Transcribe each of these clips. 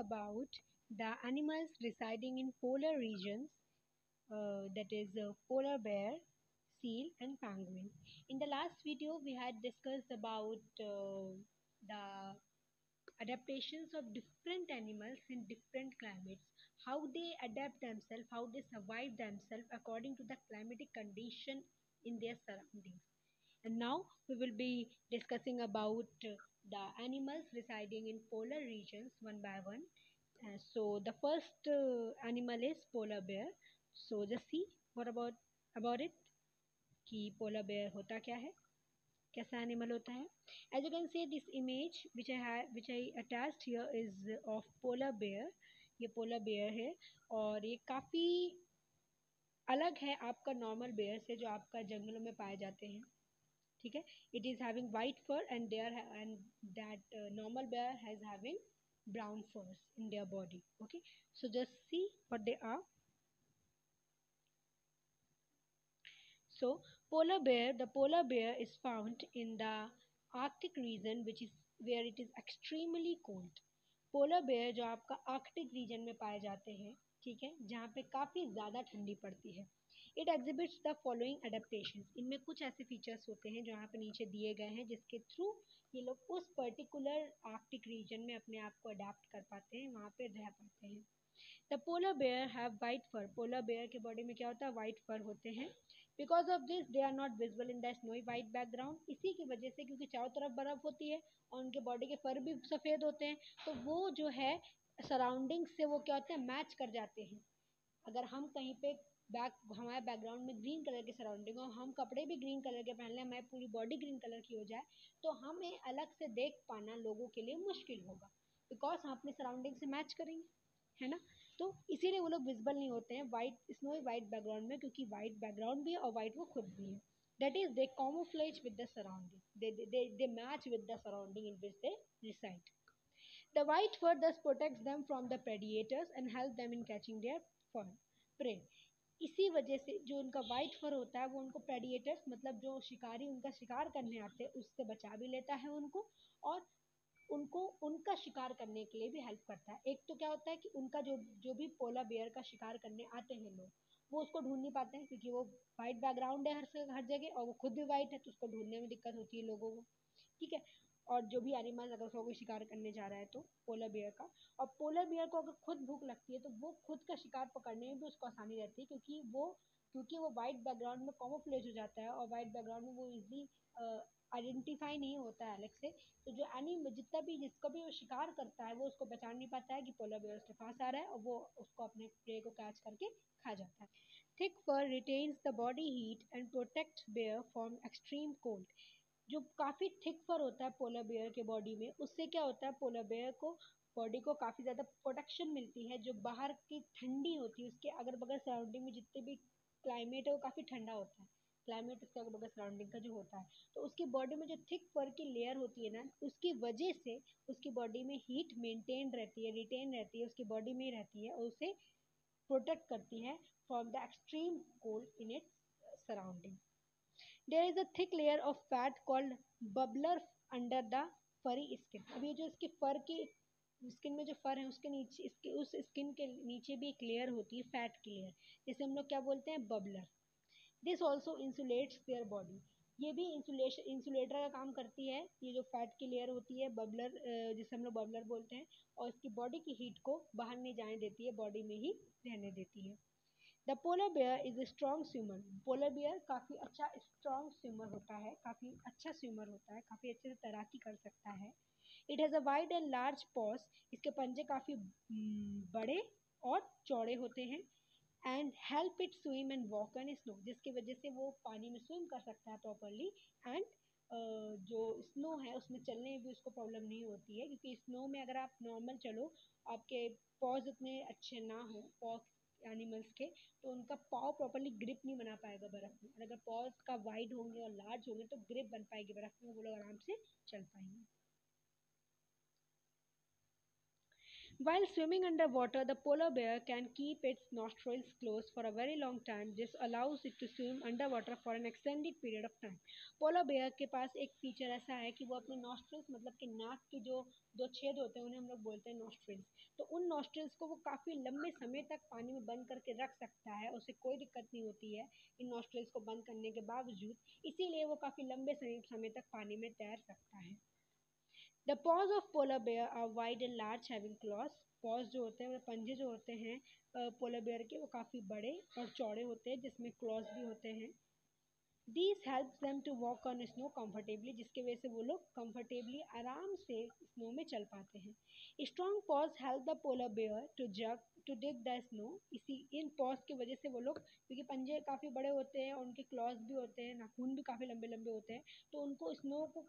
about the animals residing in polar regions, that is polar bear, seal, and penguin. In the last video, we had discussed about the adaptations of different animals in different climates, how they adapt themselves, how they survive themselves according to the climatic condition in their surroundings. And now we will be discussing about the animals residing in polar regions one by one. So the first animal is polar bear. So just see what about it कि polar bear होता क्या है, कैसा animal होता है. As you can see, this image which I attached here is of polar bear. ये polar bear है और ये काफ़ी अलग है आपका नॉर्मल बेयर से जो आपका जंगलों में पाए जाते हैं. ठीक है. It is having white fur and that normal bear has having brown furs in their body. Okay, so just see what they are. So the polar bear is found in the Arctic region, which is where it is extremely cold. Polar bear जो आपका Arctic region में पाए जाते हैं, ठीक है, जहाँ पे काफ़ी ज़्यादा ठंडी पड़ती है. It exhibits the following adaptation. इनमें कुछ ऐसे फीचर्स होते हैं जो यहाँ पे नीचे दिए गए हैं, जिसके थ्रू ये लोग उस पर्टिकुलर आर्कटिक रीजन में अपने आप को अडेप्ट कर पाते हैं, वहाँ पे रह पाते हैं. The polar bear have white fur. Polar bear के बॉडी में क्या होता है, वाइट फर होते हैं. Because of this they are not visible in the snowy white background. इसी की वजह से, क्योंकि चारों तरफ बर्फ होती है और उनके बॉडी के फर भी सफ़ेद होते हैं, तो वो जो है सराउंडिंग से वो क्या होते हैं, मैच कर जाते हैं. अगर हम कहीं पे हमारे बैकग्राउंड में ग्रीन कलर के सराउंडिंग और हम कपड़े भी ग्रीन कलर के पहन लें, हमारी पूरी बॉडी ग्रीन कलर की हो जाए, तो हमें अलग से देख पाना लोगों के लिए मुश्किल होगा, बिकॉज हम अपने सराउंडिंग से मैच करेंगे, है ना. तो इसीलिए वो लोग विजिबल नहीं होते हैं वाइट स्नोई वाइट बैकग्राउंड में, क्योंकि वाइट बैकग्राउंड भी है और वाइट वो खुद भी है. That is they camouflage with the surrounding. They match with the surrounding in which they reside. The white fur thus protects them from the predators and help them in catching their prey. इसी वजह से जो उनका white फर होता है वो उनको प्रेडिएटर्स, मतलब जो शिकारी उनका शिकार करने आते हैं, उससे बचा भी लेता है उनको, और उनको उनका शिकार करने के लिए भी हेल्प करता है. एक तो क्या होता है कि उनका जो जो भी पोला बेयर का शिकार करने आते हैं लोग, वो उसको ढूंढ नहीं पाते हैं, क्योंकि वो वाइट बैकग्राउंड है हर जगह, और वो खुद भी वाइट है, तो उसको ढूंढने में दिक्कत होती है लोगों को. ठीक है. और जो भी एनिमल अगर उसको कोई शिकार करने जा रहा है तो पोलर बियर का, और पोलर बियर को अगर खुद भूख लगती है तो वो खुद का शिकार पकड़ने में भी उसको आसानी रहती है, क्योंकि वो वाइट बैकग्राउंड में कॉमोफ्लेज हो जाता है, और वाइट बैकग्राउंड में वो इजली आइडेंटिफाई नहीं होता है अलग से. तो जो एनिमल जिसको भी वो शिकार करता है, वो उसको पहचान नहीं पाता है कि पोलर बियर उसके पास आ रहा है, और वो उसको अपने प्रे को कैच करके खा जाता है. Thick fur retains the body heat and protect bear from extreme cold. जो काफ़ी थिक फर होता है पोलर बेयर के बॉडी में, उससे क्या होता है, पोलर बेयर को बॉडी को काफ़ी ज़्यादा प्रोटेक्शन मिलती है. जो बाहर की ठंडी होती है, उसके अगल बगल सराउंडिंग में जितने भी क्लाइमेट है वो काफ़ी ठंडा होता है, क्लाइमेट उसके अगल बगल सराउंडिंग का जो होता है, तो उसकी बॉडी में जो थिक फर की लेयर होती है ना, उसकी वजह से उसकी बॉडी में हीट मेंटेन रहती है, रिटेन रहती है, उसकी बॉडी में रहती है, और उसे प्रोटेक्ट करती है from the extreme cold in its surrounding. There is a thick layer of fat called bubbler under the furry skin. अब ये जो इसके फर की स्किन में जो फर है उसके नीचे, इसके उस स्किन के नीचे भी एक लेयर होती है, फैट की लेयर, जिसे हम लोग क्या बोलते हैं, blubber. This also insulates their body. ये भी इंसुलेटर का काम करती है, ये जो फैट की लेयर होती है बबलर, जिसे हम लोग बबलर बोलते हैं, और इसकी बॉडी की हीट को बाहर नहीं जाने देती है, बॉडी में ही रहने देती है. The polar bear is a strong swimmer. Polar bear काफ़ी अच्छा स्ट्रॉन्ग स्विमर होता है, काफ़ी अच्छा स्विमर होता है, काफ़ी अच्छे से तैराकी कर सकता है. It has a wide and large pause. इसके पंजे काफ़ी बड़े और चौड़े होते हैं. And help it swim and walk on snow. जिसकी वजह से वो पानी में स्विम कर सकता है प्रॉपरली. एंड जो स्नो है उसमें चलने में भी उसको प्रॉब्लम नहीं होती है, क्योंकि स्नो में अगर आप नॉर्मल चलो, आपके पॉज उतने अच्छे ना हो पॉज एनिमल्स के, तो उनका पाव प्रॉपरली ग्रिप नहीं बना पाएगा बर्फ़ में. और अगर पॉज का वाइड होंगे और लार्ज होंगे तो ग्रिप बन पाएगी बर्फ़ में, वो लोग आराम से चल पाएंगे. While swimming underwater, the polar bear can keep its nostrils closed for a very long time. This allows it to swim underwater for an extended period of time. Polar bear के पास एक फीचर ऐसा है कि वो अपने nostrils मतलब कि नाक के जो दो छेद होते हैं उन्हें हम लोग बोलते हैं नॉस्ट्रल्स, तो उन नॉस्ट्रल्स को वो काफ़ी लंबे समय तक पानी में बंद करके रख सकता है, उसे कोई दिक्कत नहीं होती है इन नॉस्ट्रल्स को बंद करने के बावजूद, इसीलिए वो काफ़ी लंबे समय तक पानी में तैर सकता है। The paws of polar bear are wide and large having claws. paws जो होते हैं वो पंजे जो होते हैं पोलर बेयर के वो काफ़ी बड़े और चौड़े होते हैं जिसमें क्लॉज भी होते हैं। These helps them to walk on snow comfortably, जिसके वजह से वो लोग comfortably आराम से स्नो में चल पाते हैं। Strong paws help the polar bear to dig the snow. इसी इन paws की वजह से वो लोग, क्योंकि पंजे काफ़ी बड़े होते हैं और उनके क्लॉज भी होते हैं, नाखून भी काफ़ी लंबे लंबे होते हैं, तो उनको स्नो को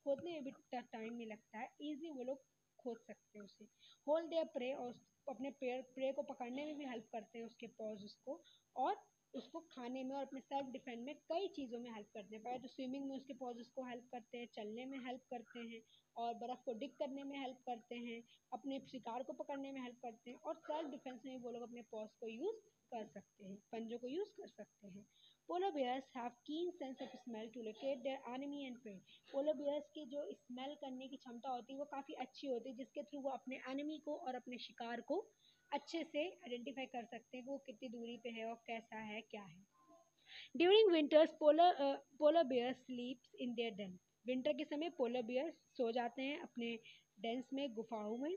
खोदने में भी टाइम नहीं लगता है, ईजी वो लोग खोद सकते हैं उसे। होल्ड देयर प्रे, और अपने प्रे को पकड़ने में भी हेल्प करते हैं उसके पॉज उसको, और उसको खाने में और अपने सेल्फ डिफेंस में कई चीज़ों में हेल्प करते हैं। पहले तो स्विमिंग में उसके पॉज उसको हेल्प करते हैं, चलने में हेल्प करते हैं, और बर्फ़ को डिग करने में हेल्प करते हैं, अपने शिकार को पकड़ने में हेल्प करते हैं, और सेल्फ डिफेंस में भी वो लोग अपने पॉज को यूज़ कर सकते हैं, पंजों को यूज़ कर सकते हैं। Polar bears have keen sense of smell to locate their enemy and prey. Polar bears की जो स्मेल करने की क्षमता होती है वो काफ़ी अच्छी होती है, जिसके थ्रू वो अपने एनिमी को और अपने शिकार को अच्छे से आइडेंटिफाई कर सकते हैं कि वो कितनी दूरी पे है और कैसा है क्या है। During winters polar bear sleeps in their den. Winter के समय पोलर बेयर सो जाते हैं अपने डेंस में, गुफाओं में।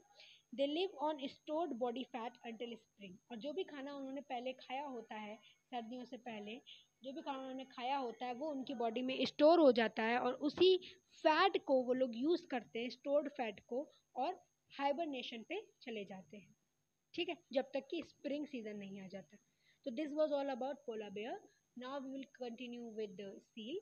They live on stored body fat until spring, और जो भी खाना उन्होंने पहले खाया होता है सर्दियों से पहले, जो भी खाना उन्होंने खाया होता है वो उनकी बॉडी में स्टोर हो जाता है, और उसी फैट को वो लोग यूज़ करते हैं, स्टोर्ड फैट को, और हाइबरनेशन पे चले जाते हैं, ठीक है, जब तक कि स्प्रिंग सीजन नहीं आ जाता। तो this was all about polar bear. Now we will continue with the seal.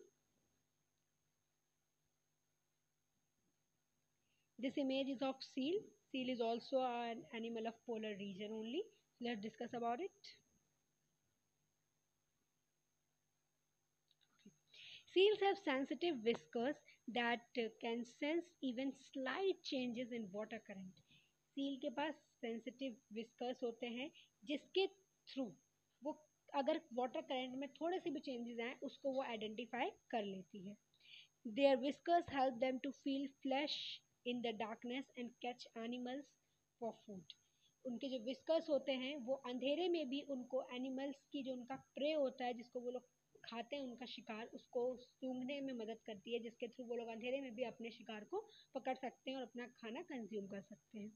This image is of seal. Seal is also an animal of polar region only. Let's discuss about it. Seals have sensitive whiskers that can sense even slight changes in water current. Seal के पास sensitive whiskers होते हैं जिसके through वो अगर water current में थोड़े से भी चेंजेस आए उसको वो आइडेंटिफाई कर लेती है। Their whiskers help them to feel flesh in the darkness and catch animals for food. उनके जो विस्कर्स होते हैं वो अंधेरे में भी उनको एनिमल्स की जो उनका प्रे होता है जिसको वो लोग खाते हैं, उनका शिकार, उसको सूंघने में मदद करती है, जिसके थ्रू वो लोग अंधेरे में भी अपने शिकार को पकड़ सकते हैं और अपना खाना कंज्यूम कर सकते हैं।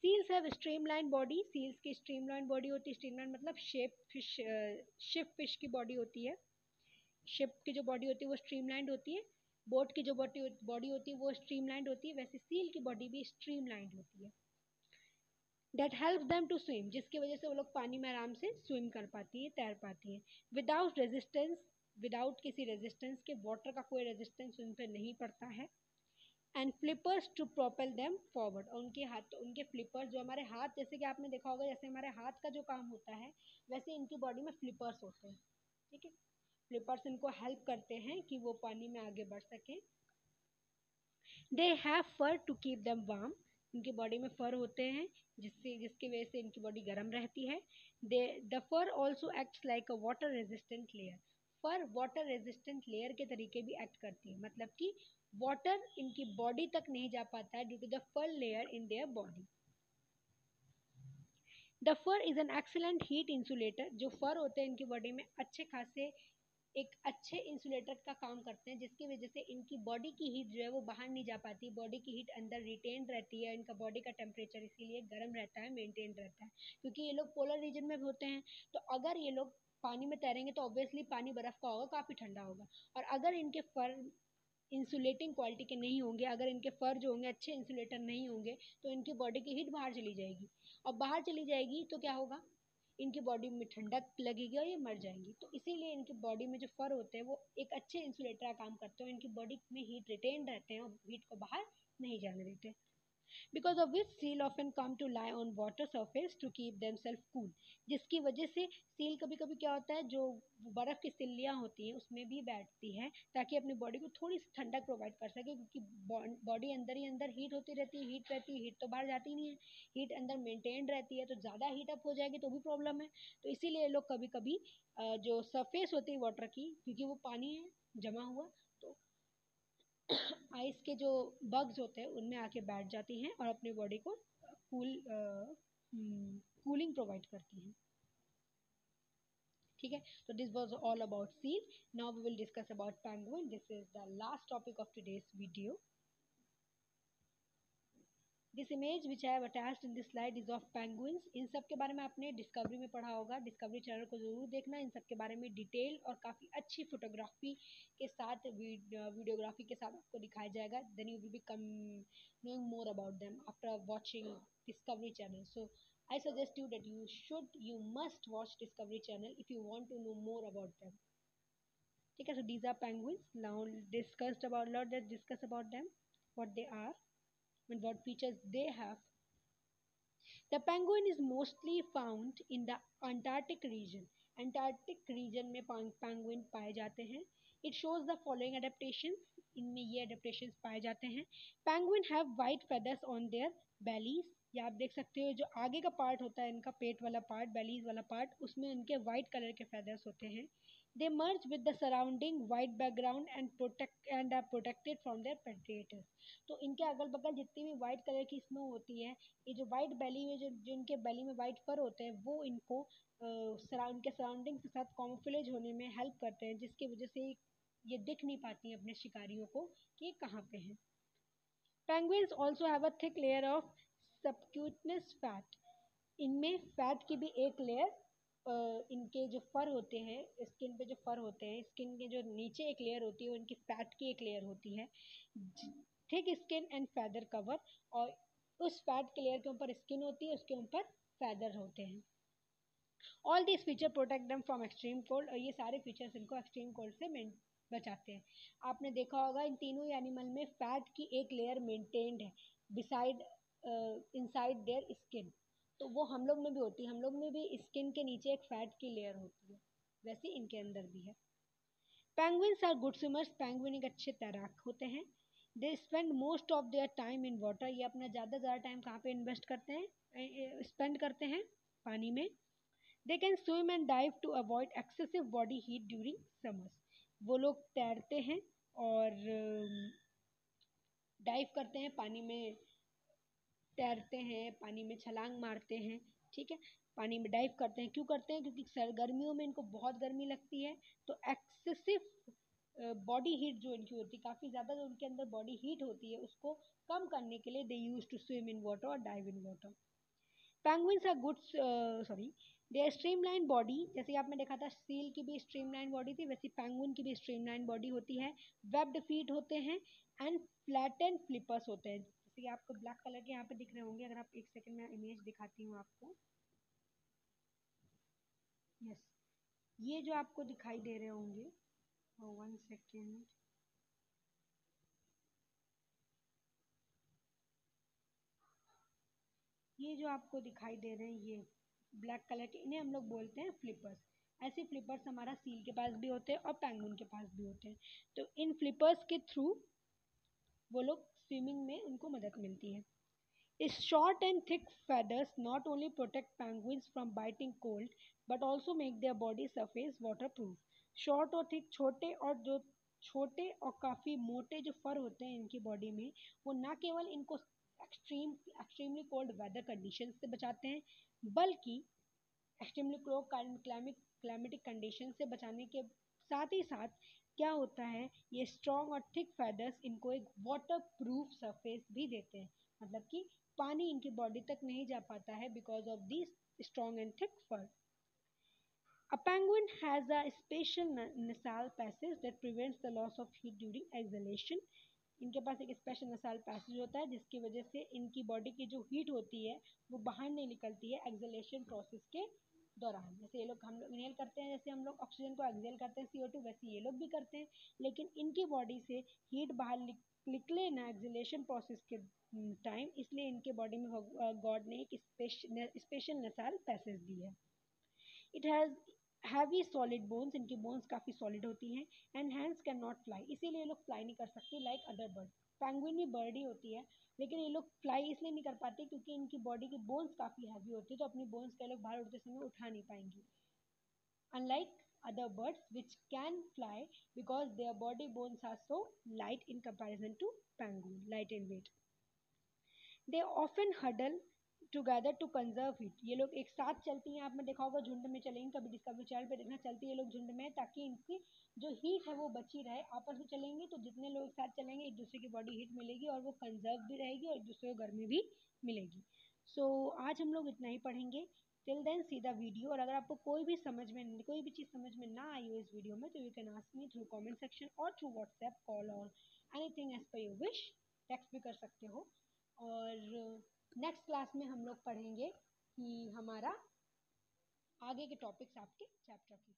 Seals have streamline body. Seals की स्ट्रीमलाइन बॉडी होती है, स्ट्रीमलाइन मतलब शिप फिश की बॉडी होती है। शिप की जो बॉडी होती है वो स्ट्रीमलाइंड होती है, बोट की जो बॉडी होती है वो स्ट्रीमलाइंड होती है, वैसे सील की बॉडी भी स्ट्रीमलाइंड होती है। That help them to swim, जिसकी वजह से वो लोग पानी में आराम से स्विम कर पाती है, तैर पाती है। विदाउट रेजिस्टेंस, विदाउट किसी रेजिस्टेंस के, वाटर का कोई रेजिस्टेंस उन पर नहीं पड़ता है। And flippers to propel them forward, और उनके हाथ, उनके फ्लिपर्स जो हमारे हाथ, जैसे कि आपने देखा होगा जैसे हमारे हाथ का जो काम होता है वैसे इनकी बॉडी में फ्लिपर्स होते हैं, ठीक है। फ्लिपर्स इनको हेल्प करते हैं कि वो पानी में आगे बढ़ सकें। They have fur to keep them warm, इनकी बॉडी में फर होते हैं जिसकी वजह से इनकी बॉडी गर्म रहती है। दे the fur also acts like a water resistant layer, fur water resistant layer के तरीके भी एक्ट करती है, मतलब कि वाटर इनकी बॉडी तक नहीं जा पाता है due to the fur layer in their body. The fur is an excellent heat insulator, जो फर होते हैं इनकी बॉडी में अच्छे खासे एक अच्छे इंसुलेटर का काम करते हैं, जिसकी वजह से इनकी बॉडी की हीट जो है वो बाहर नहीं जा पाती, बॉडी की हीट अंदर रिटेन रहती है, इनका बॉडी का टेम्परेचर इसीलिए गर्म रहता है, मेंटेन रहता है, क्योंकि ये लोग पोलर रीजन में होते हैं। तो अगर ये लोग पानी में तैरेंगे तो ऑब्वियसली पानी बर्फ का होगा, काफ़ी ठंडा होगा, और अगर इनके फर इंसुलेटिंग क्वालिटी के नहीं होंगे, अगर इनके फर जो होंगे अच्छे इंसुलेटर नहीं होंगे तो इनकी बॉडी की हीट बाहर चली जाएगी, और बाहर चली जाएगी तो क्या होगा, इनकी बॉडी में ठंडक लगेगी और ये मर जाएंगी। तो इसीलिए इनकी बॉडी में जो फर होते हैं वो एक अच्छे इंसुलेटर का काम करते हैं, इनकी बॉडी में हीट रिटेन रहते हैं और हीट को बाहर नहीं जाने देते। Because of which seal often come to lie on water surface to keep themselves cool, जिसकी वजह से सील कभी कभी क्या होता है, जो बर्फ़ की सिल्लियाँ होती हैं उसमें भी बैठती है ताकि अपनी बॉडी को थोड़ी सी ठंडक प्रोवाइड कर सके, क्योंकि बॉडी अंदर ही अंदर हीट होती रहती है, हीट रहती है, हीट तो बाहर जाती नहीं है, हीट अंदर मेंटेन रहती है, तो ज़्यादा हीट अप हो जाएगी तो भी प्रॉब्लम है। तो इसीलिए लोग कभी कभी जो सरफेस होती है वाटर की, क्योंकि वो पानी है जमा हुआ, तो आइस के जो बग्स होते हैं उनमें आके बैठ जाती हैं और अपनी बॉडी को कूलिंग प्रोवाइड करती हैं। ठीक है, तो this was all about seal. Now we will discuss about penguin. This is the last topic of today's video. This image which I have attached in this slide is of penguins. इन सब के बारे में आपने discovery में पढ़ा होगा, discovery channel को जरूर देखना। इन सब के बारे में डिटेल और काफ़ी अच्छी फोटोग्राफी के साथ वीडियोग्राफी के साथ आपको दिखाया जाएगा। Then you will be knowing more about them after watching Discovery Channel. So I suggest you that you must watch Discovery Channel if you want to know more about them. ठीक है, so these are penguins. Now let's discuss about them, what they are and what features they have. The penguin is mostly found in the Antarctic region. Antarctic region में penguin पाए जाते हैं. It shows the following adaptations. इनमें ये adaptations पाए जाते हैं. Penguin have white feathers on their bellies. ये आप देख सकते हो, जो आगे का पार्ट होता है इनका, पेट वाला पार्ट, बेलीज वाला पार्ट, उसमें उनके वाइट कलर के फेदर्स होते हैं. They merge with the surrounding white background and are protected from their predators. तो इनके अगल बगल जितनी भी वाइट कलर की स्नो होती है, ये जो वाइट बेली में जो इनके बेली में वाइट फर होते हैं, वो इनको इनके सराउंडिंग के साथ कॉमोफ्लेज होने में हेल्प करते हैं, जिसकी वजह से ये दिख नहीं पाती हैं अपने शिकारियों को कि कहाँ पे हैं. Penguins also have a thick layer of subcutaneous fat. इनमें फैट की भी एक लेयर, इनके जो फर होते हैं, स्किन पे जो फर होते हैं, स्किन के जो नीचे एक लेयर होती है, उनकी फैट की एक लेयर होती है, thick skin and feather cover. और उस फैट के लेयर के ऊपर स्किन होती है, उसके ऊपर फैदर होते हैं. All this feature protect them from extreme cold. और ये सारे फीचर्स इनको एक्सट्रीम कोल्ड से बचाते हैं. आपने देखा होगा इन तीनों एनिमल में फैट की एक लेयर मेंटेन्ड है बिसाइड इनसाइड देयर स्किन. तो वो हम लोग में भी होती है, हम लोग में भी स्किन के नीचे एक फैट की लेयर होती है, वैसे इनके अंदर भी है. Penguins are good swimmers. Penguin एक अच्छे तैराक होते हैं. They spend most of their time in water. ये अपना ज़्यादा टाइम कहाँ पे इन्वेस्ट करते हैं, स्पेंड करते हैं, पानी में. They can swim and dive to avoid excessive body heat during summers. वो लोग तैरते हैं और डाइव करते हैं, पानी में तैरते हैं, पानी में छलांग मारते हैं. ठीक है, पानी में डाइव करते हैं. क्यों करते हैं? क्योंकि गर्मियों में इनको बहुत गर्मी लगती है, तो एक्सेसिव बॉडी हीट जो इनकी होती है, काफ़ी ज़्यादा जो उनके अंदर बॉडी हीट होती है, उसको कम करने के लिए they use to swim in water और dive in water. Penguins are good sorry they streamline body. जैसे आपने देखा था सील की भी स्ट्रीमलाइन बॉडी थी, वैसे पेंगुइन की भी स्ट्रीमलाइन बॉडी होती है. वेब्ड फीट होते हैं एंड फ्लैटेंड फ्लिपर्स होते हैं. जैसे कि आपको ब्लैक कलर के यहाँ पे दिख रहे होंगे, अगर आप एक सेकंड में इमेज दिखाती हूँ आपको. यस, ये जो आपको दिखाई दे रहे होंगे, 1 सेकेंड, ये जो आपको दिखाई दे रहे हैं, ये ब्लैक कलर के, इन्हें हम लोग बोलते हैं फ्लिपर्स. ऐसे फ्लिपर्स हमारा सील के पास भी होते हैं और पेंगुइन के पास भी होते हैं. तो इन फ्लिपर्स के थ्रू वो लोग स्विमिंग में उनको मदद मिलती है. Its short and thick feathers not only protect penguins from biting cold but also make their body surface waterproof. Short और थिक, छोटे और काफ़ी मोटे जो फर होते हैं इनकी बॉडी में, वो ना केवल इनको एक्सट्रीमली कोल्ड वेदर कंडीशन से बचाते हैं, बल्कि एक्सट्रीमली क्लाइमेटिक कंडीशन से बचाने के साथ ही साथ क्या होता है, ये स्ट्रॉन्ग और थिक फेदर्स इनको एक वाटर प्रूफ सरफेस भी देते हैं. मतलब कि पानी इनकी बॉडी तक नहीं जा पाता है because of this strong and thick fur. A penguin has a special nasal passage that prevents the loss of heat during exhalation. इनके पास एक स्पेशल नसाल पैसेज होता है जिसकी वजह से इनकी बॉडी की जो हीट होती है वो बाहर नहीं निकलती है एक्सलेशन प्रोसेस के दौरान। जैसे ये लोग हम लोग इनहेल करते हैं, जैसे हम लोग ऑक्सीजन को एक्सहेल करते हैं CO2, वैसे ये लोग भी करते हैं, लेकिन इनकी बॉडी से हीट बाहर निकले ना एक्सहेलेशन प्रोसेस के टाइम, इसलिए इनके बॉडी में गॉड ने एक स्पेशल नसाल पैसेज दी है। It has heavy solid bones, इनकी बोन्स काफ़ी सॉलिड होती हैं, and hands can not fly, इसीलिए ये लोग फ्लाई नहीं कर सकती लाइक अदर बर्ड। पेंगुइन भी बर्ड ही होती है, लेकिन ये लोग फ्लाई इसलिए नहीं कर पाते क्योंकि इनकी बॉडी की बोन्स काफ़ी हैवी होती है, तो अपनी बोन्स के लोग बाहर उड़ते समय उठा नहीं पाएंगी। Unlike other birds which can fly because their body bones are so light in comparison to penguin, light in weight. They often huddle together to conserve heat, ये लोग एक साथ चलती हैं, आपने देखा होगा झुंड में चलेंगी, कभी डिस्कवरी चैनल पे देखना, चलती है लोग झुंड में ताकि इनकी जो हीट है वो बची रहे। आपस में चलेंगे तो जितने लोग साथ चलेंगे एक दूसरे की बॉडी हीट मिलेगी और वो कंजर्व भी रहेगी और एक दूसरे को गर्मी भी मिलेगी। सो आज हम लोग इतना ही पढ़ेंगे। Till then see the video, और अगर आपको कोई भी चीज़ समझ में ना आई हो इस वीडियो में, तो you can ask me through comment section और थ्रू व्हाट्सएप कॉल और anything as per your wish, text भी कर सकते हो। और नेक्स्ट क्लास में हम लोग पढ़ेंगे कि हमारा आगे के टॉपिक्स आपके चैप्टर की।